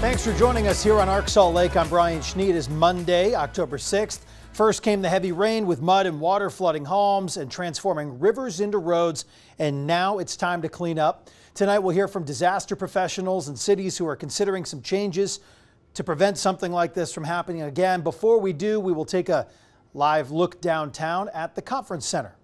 Thanks for joining us here on Arc Salt Lake. I'm Brian Schneid. It is Monday, October 6th. First came the heavy rain with mud and water flooding homes and transforming rivers into roads. And now it's time to clean up. Tonight we'll hear from disaster professionals and cities who are considering some changes to prevent something like this from happening again. Before we do, we will take a live look downtown at the conference center.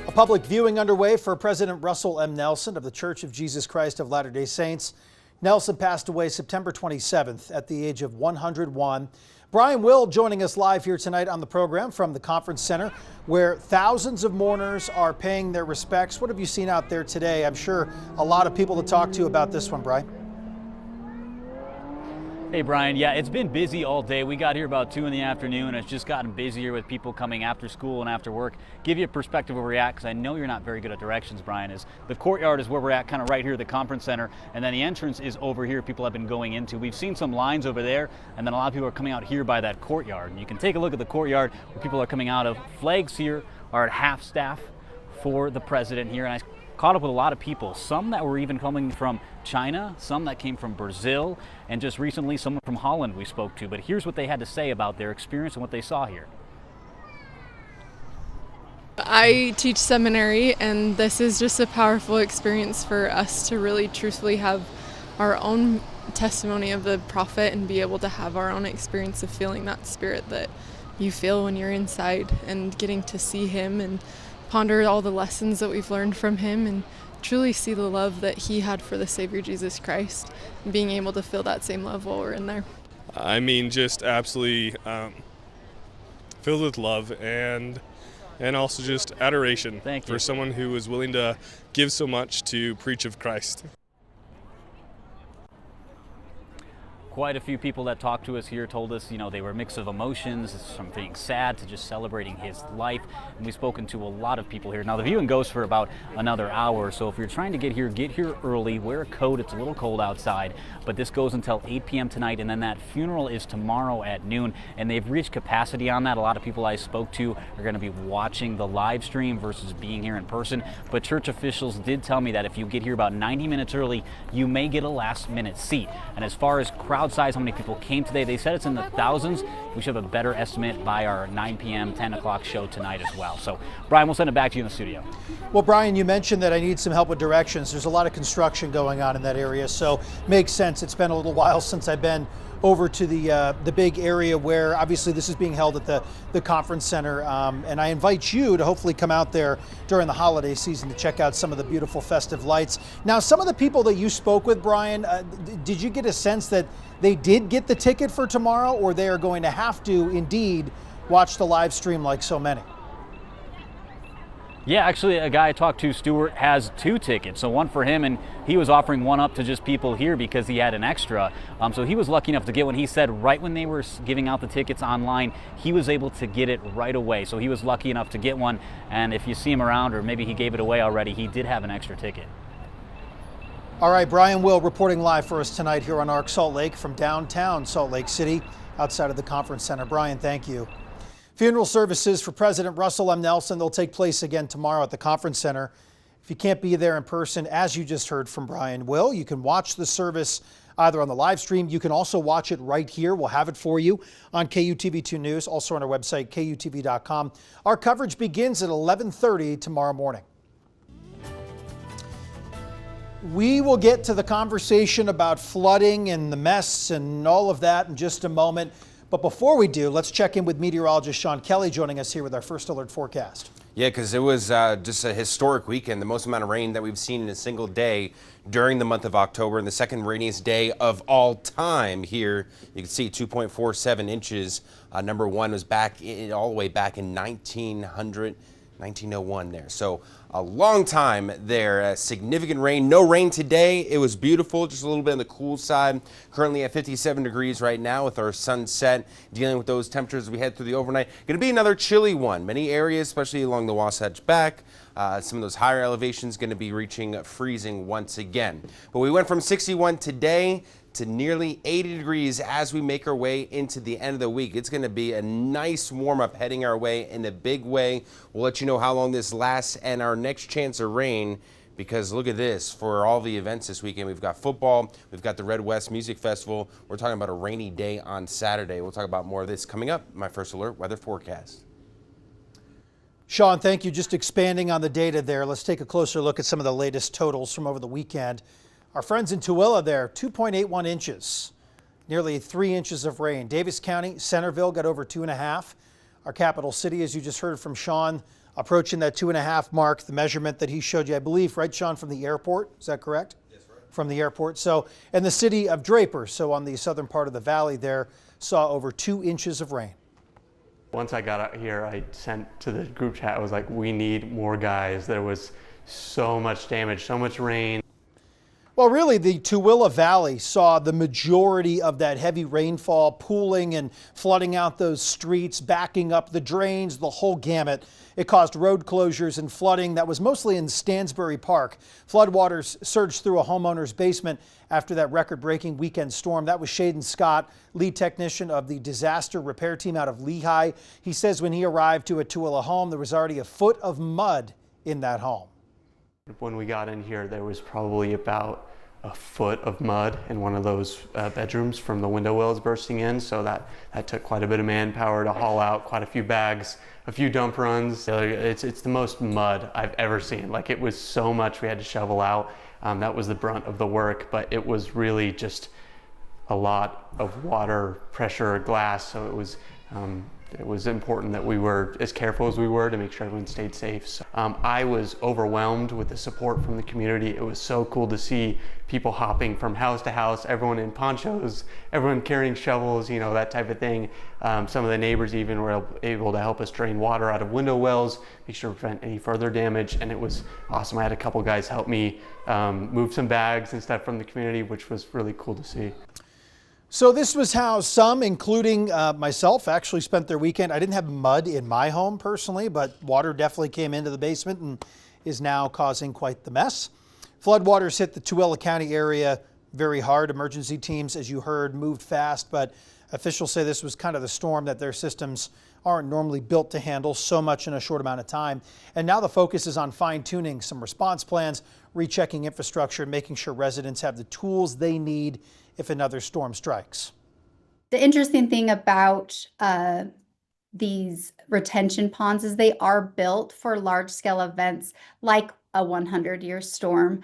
A public viewing underway for President Russell M. Nelson of the Church of Jesus Christ of Latter-day Saints. Nelson passed away September 27th at the age of 101. Brian Will joining us live here tonight on the program from the conference center, where thousands of mourners are paying their respects. What have you seen out there today? I'm sure a lot of people to talk to about this one, Brian. Hey Brian, yeah, it's been busy all day. We got here about 2 in the afternoon and it's just gotten busier with people coming after school and after work. Give you a perspective where we're at, because I know you're not very good at directions, Brian. Is the courtyard is where we're at, kind of right here at the conference center, and then the entrance is over here people have been going into. We've seen some lines over there, and then a lot of people are coming out here by that courtyard. And you can take a look at the courtyard where people are coming out of. Flags here are at half staff for the president here, and I caught up with a lot of people, some that were even coming from China, some that came from Brazil, and just recently someone from Holland we spoke to. But here's what they had to say about their experience and what they saw here. I teach seminary, and this is just a powerful experience for us to really truthfully have our own testimony of the prophet and be able to have our own experience of feeling that spirit that you feel when you're inside, and getting to see him and ponder all the lessons that we've learned from him and truly see the love that he had for the Savior Jesus Christ, and being able to feel that same love while we're in there. I mean, just absolutely filled with love and also just adoration for someone who was willing to give so much to preach of Christ. Quite a few people that talked to us here told us, they were a mix of emotions, from being sad to just celebrating his life. And we've spoken to a lot of people here. Now, the viewing goes for about another hour, so if you're trying to get here early, wear a coat. It's a little cold outside, but this goes until 8 p.m. tonight, and then that funeral is tomorrow at noon, and they've reached capacity on that. A lot of people I spoke to are going to be watching the live stream versus being here in person, but church officials did tell me that if you get here about 90 minutes early, you may get a last-minute seat. And as far as crowd size, how many people came today, they said it's in the thousands. We should have a better estimate by our 9 p.m., 10 o'clock show tonight as well. So, Brian, we'll send it back to you in the studio. Well, Brian, you mentioned that I need some help with directions. There's a lot of construction going on in that area, so makes sense. It's been a little while since I've been over to the big area where obviously this is being held at the conference center, and I invite you to hopefully come out there during the holiday season to check out some of the beautiful festive lights. Now, some of the people that you spoke with, Brian, did you get a sense that they did get the ticket for tomorrow, or they are going to have to indeed watch the live stream like so many? Yeah, actually, a guy I talked to, Stuart, has 2 tickets. So one for him, and he was offering one up to just people here because he had an extra. So he was lucky enough to get one. He said right when they were giving out the tickets online, he was able to get it right away. So he was lucky enough to get one. And if you see him around, or maybe he gave it away already, he did have an extra ticket. All right, Brian Will reporting live for us tonight here on Arc Salt Lake from downtown Salt Lake City, outside of the conference center. Brian, thank you. Funeral services for President Russell M. Nelson, they'll take place again tomorrow at the conference center. If you can't be there in person, as you just heard from Brian Will, you can watch the service either on the live stream. You can also watch it right here. We'll have it for you on KUTV2 News, also on our website, KUTV.com. Our coverage begins at 11:30 tomorrow morning. We will get to the conversation about flooding and the mess and all of that in just a moment. But before we do, let's check in with meteorologist Sean Kelly joining us here with our first alert forecast. Yeah, because it was just a historic weekend, the most amount of rain that we've seen in a single day during the month of October, and the second rainiest day of all time here. You can see 2.47 inches. Number one was all the way back in 1901 there. So a long time there. Significant rain. No rain today. It was beautiful, just a little bit on the cool side. Currently at 57 degrees right now with our sunset. Dealing with those temperatures as we head through the overnight. Going to be another chilly one. Many areas, especially along the Wasatch Back. Some of those higher elevations going to be reaching freezing once again. But we went from 61 today to nearly 80 degrees as we make our way into the end of the week. It's going to be a nice warm-up heading our way in a big way. We'll let you know how long this lasts, and our next chance of rain because look at this. For all the events this weekend, we've got football, we've got the Red West Music Festival. We're talking about a rainy day on Saturday. We'll talk about more of this coming up. My First Alert weather forecast. Sean, thank you. Just expanding on the data there, let's take a closer look at some of the latest totals from over the weekend. Our friends in Tooele there, 2.81 inches, nearly 3 inches of rain. Davis County, Centerville got over 2.5. Our capital city, as you just heard from Sean, approaching that 2.5 mark, the measurement that he showed you, I believe, right, Sean, from the airport? Is that correct? Yes, right. From the airport. So, and the city of Draper, so on the southern part of the valley there, saw over 2 inches of rain. Once I got out here, I sent to the group chat, I was like, we need more guys. There was so much damage, so much rain. Well, really, the Tooele Valley saw the majority of that heavy rainfall pooling and flooding out those streets, backing up the drains, the whole gamut. It caused road closures and flooding that was mostly in Stansbury Park. Floodwaters surged through a homeowner's basement after that record-breaking weekend storm. That was Shaden Scott, lead technician of the disaster repair team out of Lehigh. He says when he arrived to a Tooele home, there was already a foot of mud in that home. When we got in here, there was probably about a foot of mud in one of those bedrooms from the window wells bursting in. So that took quite a bit of manpower to haul out quite a few bags, a few dump runs. It's the most mud I've ever seen. Like, it was so much we had to shovel out. That was the brunt of the work, but it was really just a lot of water, pressure, glass. So it was important that we were as careful as we were to make sure everyone stayed safe. So, I was overwhelmed with the support from the community. It was so cool to see people hopping from house to house, everyone in ponchos, everyone carrying shovels, you know, that type of thing. Some of the neighbors even were able to help us drain water out of window wells, make sure to prevent any further damage, and it was awesome. I had a couple guys help me move some bags and stuff from the community, which was really cool to see. So this was how some, including myself, actually spent their weekend. I didn't have mud in my home personally, but water definitely came into the basement and is now causing quite the mess. Floodwaters hit the Tooele County area very hard. Emergency teams, as you heard, moved fast, but officials say this was kind of the storm that their systems aren't normally built to handle so much in a short amount of time. And now the focus is on fine-tuning some response plans, rechecking infrastructure, and making sure residents have the tools they need if another storm strikes. The interesting thing about these retention ponds is they are built for large-scale events like a 100-year storm.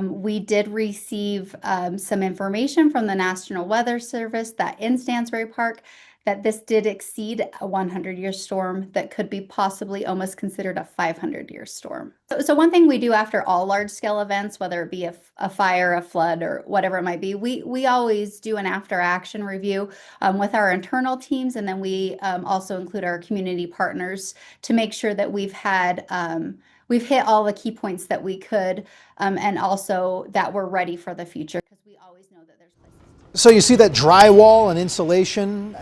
We did receive some information from the National Weather Service that in Stansbury Park that this did exceed a 100-year storm that could be possibly almost considered a 500-year storm. So one thing we do after all large-scale events, whether it be a fire, a flood, or whatever it might be, we always do an after-action review with our internal teams, and then we also include our community partners to make sure that we've hit all the key points that we could, and also that we're ready for the future, because we always know that there's places. So you see that drywall and insulation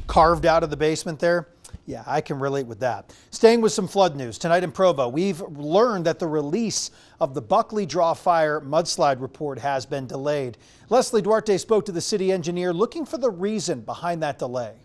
carved out of the basement there? Yeah, I can relate with that. Staying with some flood news, tonight in Provo, we've learned that the release of the Buckley Draw Fire mudslide report has been delayed. Leslie Duarte spoke to the city engineer looking for the reason behind that delay.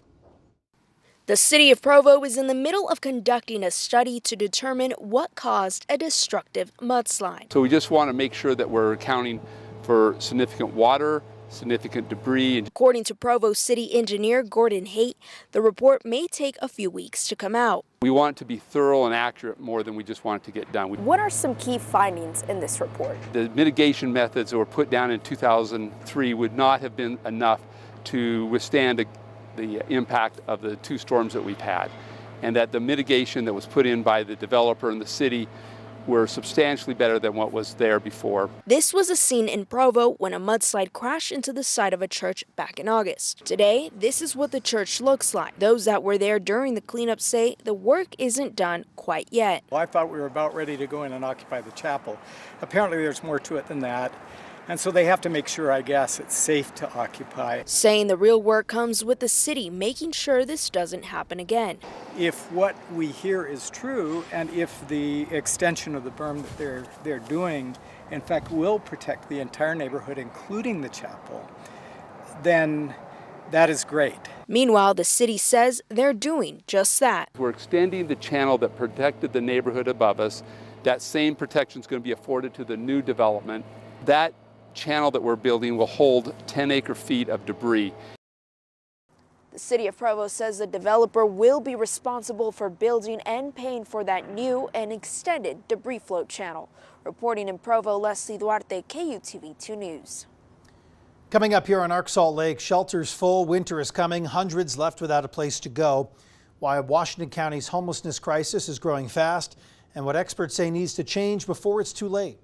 The city of Provo is in the middle of conducting a study to determine what caused a destructive mudslide. So we just want to make sure that we're accounting for significant water, significant debris. According to Provo City Engineer Gordon Haight, the report may take a few weeks to come out. We want it to be thorough and accurate more than we just want it to get done. What are some key findings in this report? The mitigation methods that were put down in 2003 would not have been enough to withstand the impact of the two storms that we've had, and that the mitigation that was put in by the developer and the city were substantially better than what was there before. This was a scene in Provo when a mudslide crashed into the side of a church back in August. Today, this is what the church looks like. Those that were there during the cleanup say the work isn't done quite yet. Well, I thought we were about ready to go in and occupy the chapel. Apparently there's more to it than that. And so they have to make sure, I guess, it's safe to occupy. Saying the real work comes with the city making sure this doesn't happen again. If what we hear is true, and if the extension of the berm that they're doing, in fact, will protect the entire neighborhood, including the chapel, then that is great. Meanwhile, the city says they're doing just that. We're extending the channel that protected the neighborhood above us. That same protection is going to be afforded to the new development. That channel that we're building will hold 10 acre-feet of debris. The city of Provo says the developer will be responsible for building and paying for that new and extended debris float channel. Reporting in Provo, Leslie Duarte, KUTV 2 News. Coming up here on Arc Salt Lake, shelters full, winter is coming, hundreds left without a place to go. Why Washington County's homelessness crisis is growing fast and what experts say needs to change before it's too late.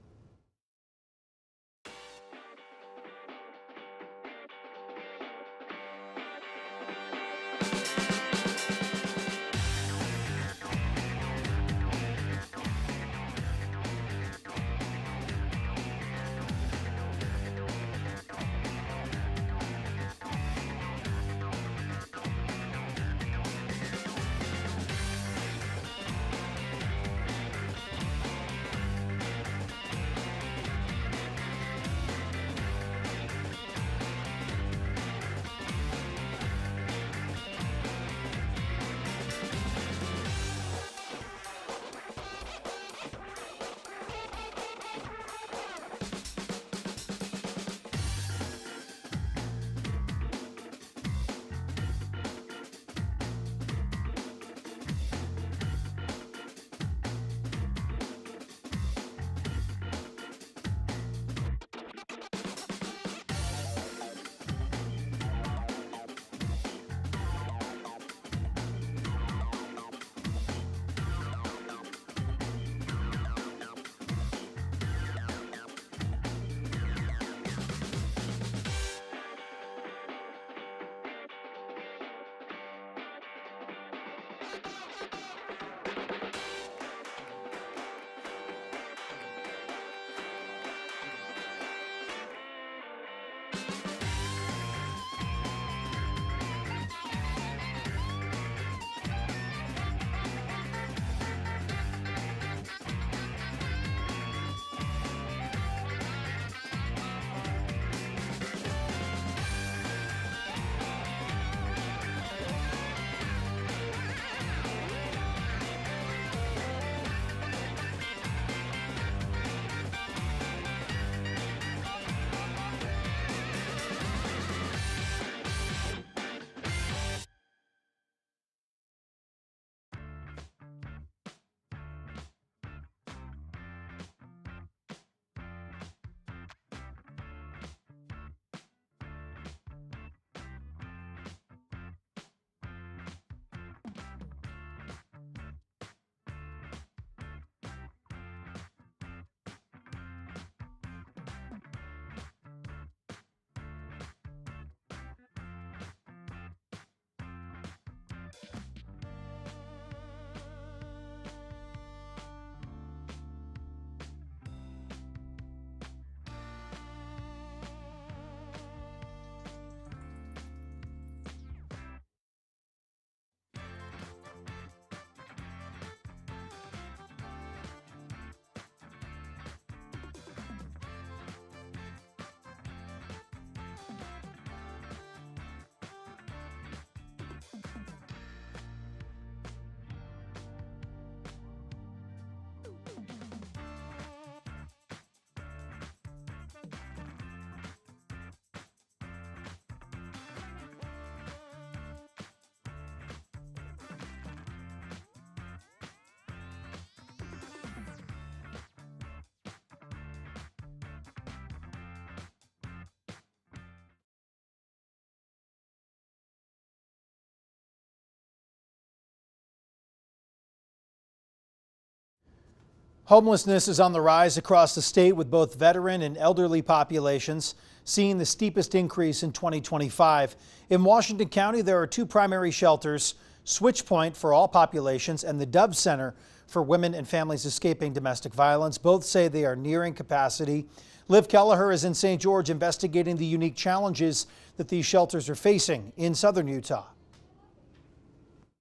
Homelessness is on the rise across the state, with both veteran and elderly populations seeing the steepest increase in 2025. In Washington County, there are two primary shelters, Switch Point for all populations and the Dove Center for women and families escaping domestic violence. Both say they are nearing capacity. Liv Kelleher is in St. George investigating the unique challenges that these shelters are facing in southern Utah.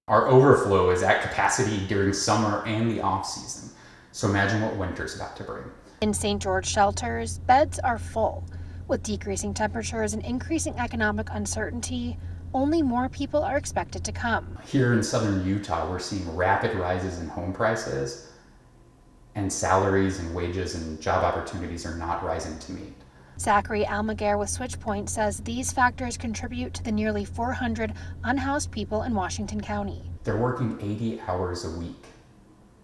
Our overflow is at capacity during summer and the off season. So imagine what winter's about to bring. In St. George shelters, beds are full. With decreasing temperatures and increasing economic uncertainty, only more people are expected to come. Here in southern Utah, we're seeing rapid rises in home prices, and salaries and wages and job opportunities are not rising to meet. Zachary Almaguer with SwitchPoint says these factors contribute to the nearly 400 unhoused people in Washington County. They're working 80 hours a week,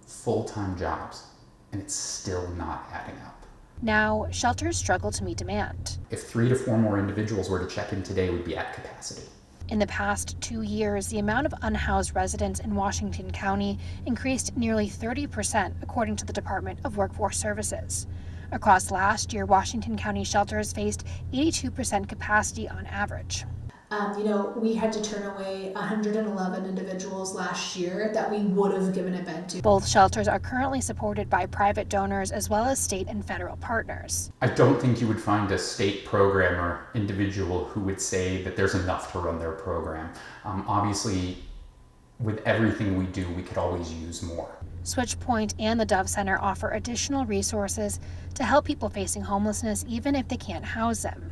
full-time jobs, and it's still not adding up. Now, shelters struggle to meet demand. If 3 to 4 more individuals were to check in today, we'd be at capacity. In the past 2 years, the amount of unhoused residents in Washington County increased nearly 30%, according to the Department of Workforce Services. Across last year, Washington County shelters faced 82% capacity on average. We had to turn away 111 individuals last year that we would have given a bed to. Both shelters are currently supported by private donors as well as state and federal partners. I don't think you would find a state program or individual who would say that there's enough to run their program. Obviously, with everything we do, we could always use more. SwitchPoint and the Dove Center offer additional resources to help people facing homelessness even if they can't house them.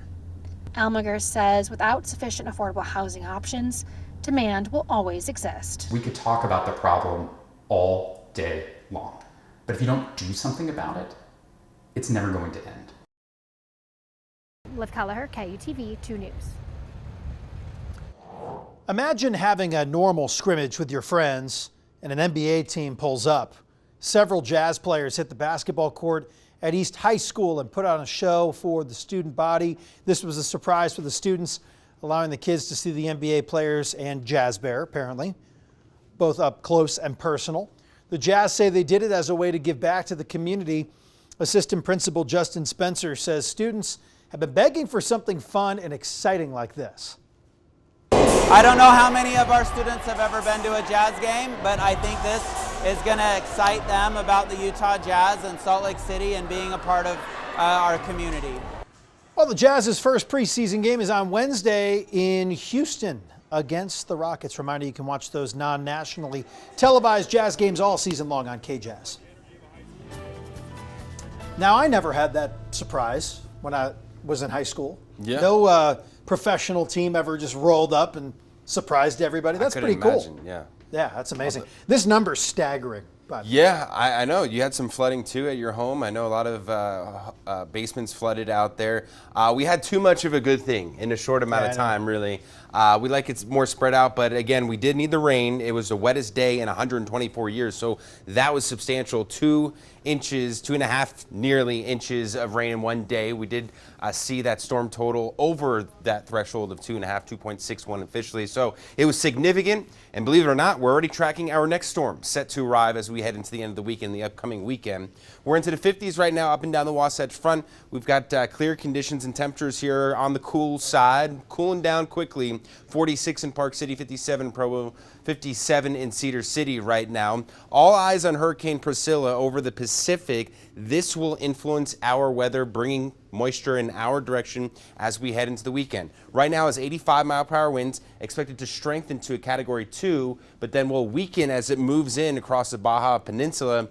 Almaguer says without sufficient affordable housing options, demand will always exist. We could talk about the problem all day long, but if you don't do something about it, it's never going to end. Liv Kelleher, KUTV 2 News. Imagine having a normal scrimmage with your friends and an NBA team pulls up. Several Jazz players hit the basketball court at East High School and put on a show for the student body. This was a surprise for the students, allowing the kids to see the NBA players and Jazz Bear, apparently, both up close and personal. The Jazz say they did it as a way to give back to the community. Assistant Principal Justin Spencer says students have been begging for something fun and exciting like this. I don't know how many of our students have ever been to a Jazz game, but I think this is going to excite them about the Utah Jazz and Salt Lake City and being a part of our community. Well, the Jazz's first preseason game is on Wednesday in Houston against the Rockets. Reminder, you can watch those non-nationally televised Jazz games all season long on KJazz. Now, I never had that surprise when I was in high school. Yeah. No professional team ever just rolled up and surprised everybody. That's pretty cool. Yeah. Yeah, that's amazing. This number's staggering. Yeah, I know. You had some flooding too at your home. I know a lot of basements flooded out there. We had too much of a good thing in a short amount of time, really. We like it more spread out, but again, we did need the rain. It was the wettest day in 124 years, so that was substantial. 2 inches, 2.5 nearly inches of rain in one day. We did see that storm total over that threshold of 2.5, 2.61 officially. So it was significant, and believe it or not, we're already tracking our next storm set to arrive as we head into the end of the weekend, the upcoming weekend. We're into the 50s right now up and down the Wasatch Front. We've got clear conditions and temperatures here on the cool side, cooling down quickly. 46 in Park City, 57 in Provo, 57 in Cedar City right now. All eyes on Hurricane Priscilla over the Pacific. This will influence our weather, bringing moisture in our direction as we head into the weekend. Right now is 85-mile-per-hour winds, expected to strengthen to a Category 2, but then will weaken as it moves in across the Baja Peninsula.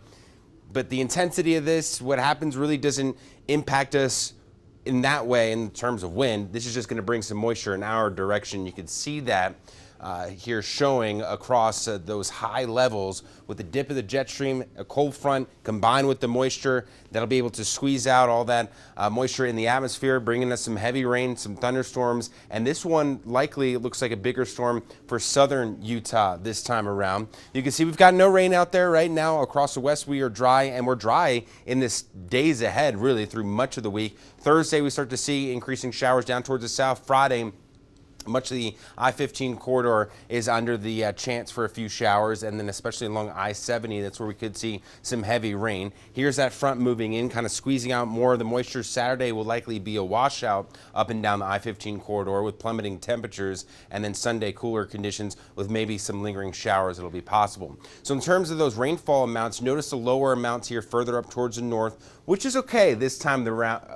But the intensity of this, what happens, really doesn't impact us in that way in terms of wind. This is just going to bring some moisture in our direction. You can see that here showing across those high levels with the dip of the jet stream, a cold front combined with the moisture that'll be able to squeeze out all that moisture in the atmosphere, bringing us some heavy rain, some thunderstorms, and this one likely looks like a bigger storm for southern Utah this time around. You can see we've got no rain out there right now. Across the west we are dry, and we're dry in this days ahead really through much of the week. Thursday we start to see increasing showers down towards the south. Friday, much of the I-15 corridor is under the chance for a few showers, and then especially along I-70, that's where we could see some heavy rain. Here's that front moving in, kind of squeezing out more of the moisture. Saturday will likely be a washout up and down the I-15 corridor with plummeting temperatures, and then Sunday cooler conditions with maybe some lingering showers that'll be possible. So in terms of those rainfall amounts, notice the lower amounts here further up towards the north, which is okay this time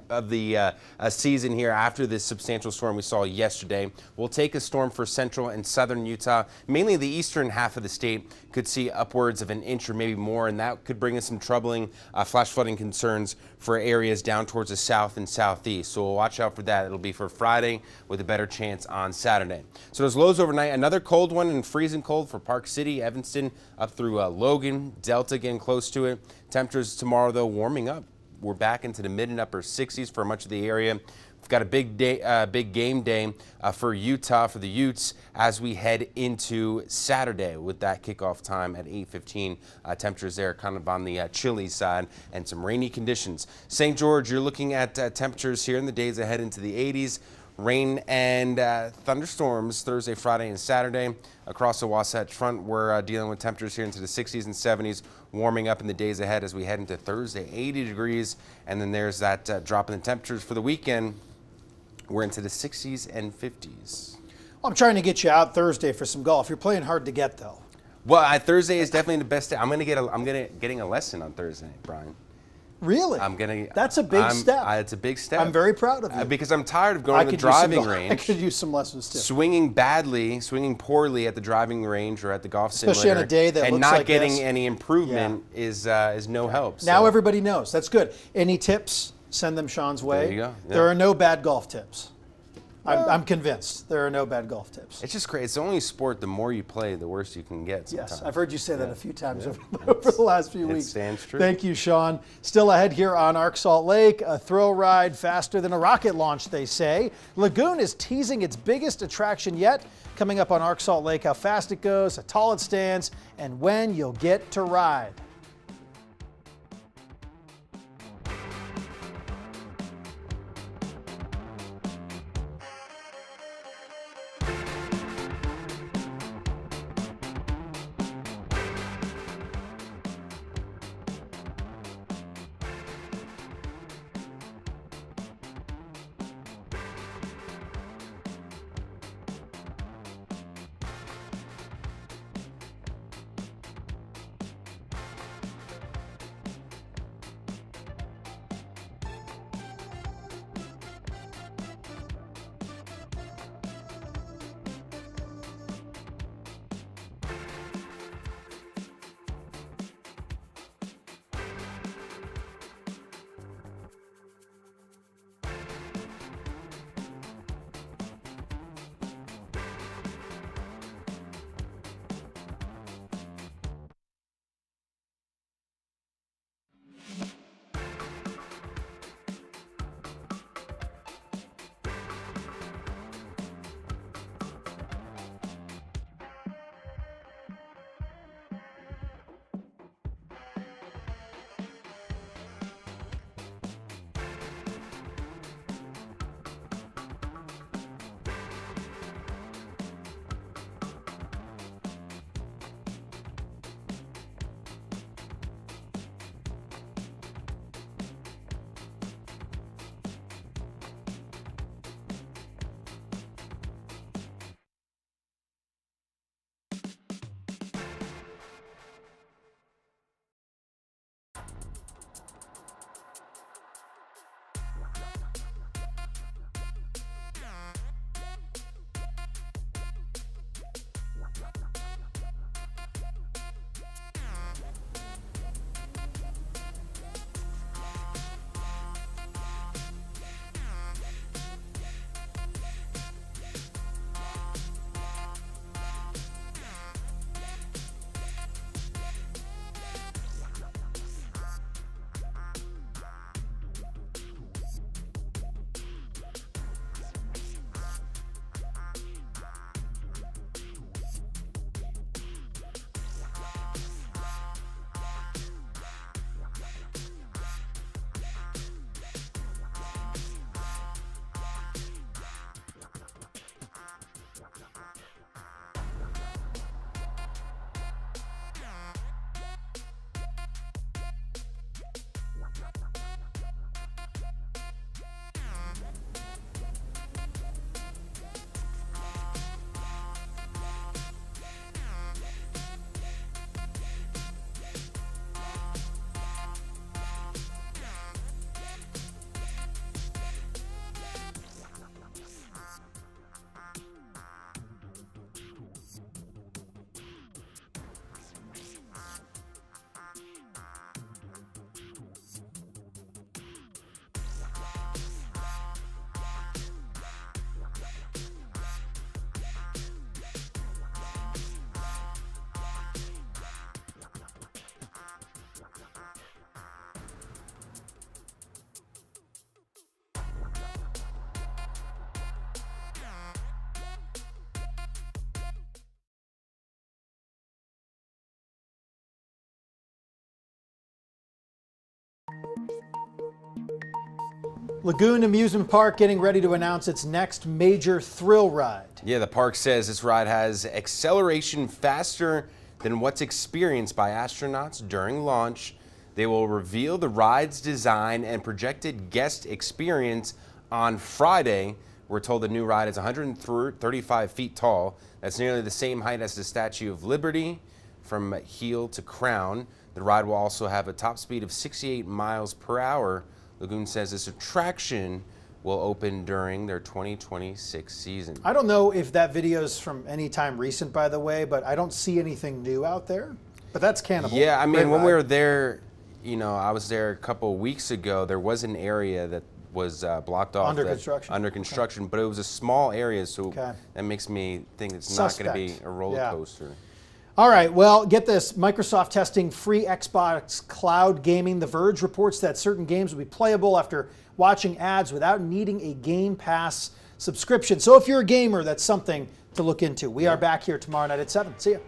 of the season here after this substantial storm we saw yesterday. will take a storm for central and southern Utah. Mainly the eastern half of the state could see upwards of an inch or maybe more, and that could bring us some troubling flash flooding concerns for areas down towards the south and southeast. So we'll watch out for that. It'll be for Friday with a better chance on Saturday. So those lows overnight, another cold one and freezing cold for Park City, Evanston, up through Logan, Delta getting close to it. Temperatures tomorrow, though, warming up. We're back into the mid and upper 60s for much of the area. We've got a big day, big game day for Utah, for the Utes, as we head into Saturday with that kickoff time at 8:15. Temperatures there kind of on the chilly side and some rainy conditions. St. George, you're looking at temperatures here in the days ahead into the 80s. Rain and thunderstorms Thursday, Friday, and Saturday. Across the Wasatch Front, we're dealing with temperatures here into the 60s and 70s, warming up in the days ahead as we head into Thursday, 80 degrees. And then there's that drop in the temperatures for the weekend. We're into the 60s and 50s. I'm trying to get you out Thursday for some golf. You're playing hard to get, though. Well, Thursday is definitely the best day. I'm getting a lesson on Thursday, Brian. Really? That's a big step. It's a big step. I'm very proud of you. Because I'm tired of going to the driving range. I could use some lessons too. Swinging poorly at the driving range or at the golf simulator. Especially on a day that and looks not like getting this. any improvement is no help. Now everybody knows. That's good. Any tips? Send them Sean's way. There you go. Yeah. There are no bad golf tips. I'm convinced there are no bad golf tips. It's just crazy. It's the only sport, the more you play, the worse you can get sometimes. Yes, I've heard you say that a few times over the last few weeks. It stands true. Thank you, Sean. Still ahead here on Arc Salt Lake, a thrill ride faster than a rocket launch, they say. Lagoon is teasing its biggest attraction yet. Coming up on Arc Salt Lake, how fast it goes, how tall it stands, and when you'll get to ride. Lagoon Amusement Park getting ready to announce its next major thrill ride. Yeah, the park says this ride has acceleration faster than what's experienced by astronauts during launch. They will reveal the ride's design and projected guest experience on Friday. We're told the new ride is 135 feet tall. That's nearly the same height as the Statue of Liberty from heel to crown. The ride will also have a top speed of 68 miles per hour. Lagoon says this attraction will open during their 2026 season. I don't know if that video is from any time recent, by the way, but I don't see anything new out there. But that's Cannibal. Yeah, I mean, when we were there, you know, I was there a couple of weeks ago. There was an area that was blocked off. Under construction. Under construction, but it was a small area, so that makes me think it's not going to be a roller coaster. All right, well, get this. Microsoft testing free Xbox cloud gaming. The Verge reports that certain games will be playable after watching ads without needing a Game Pass subscription. So if you're a gamer, that's something to look into. We are back here tomorrow night at 7. See ya.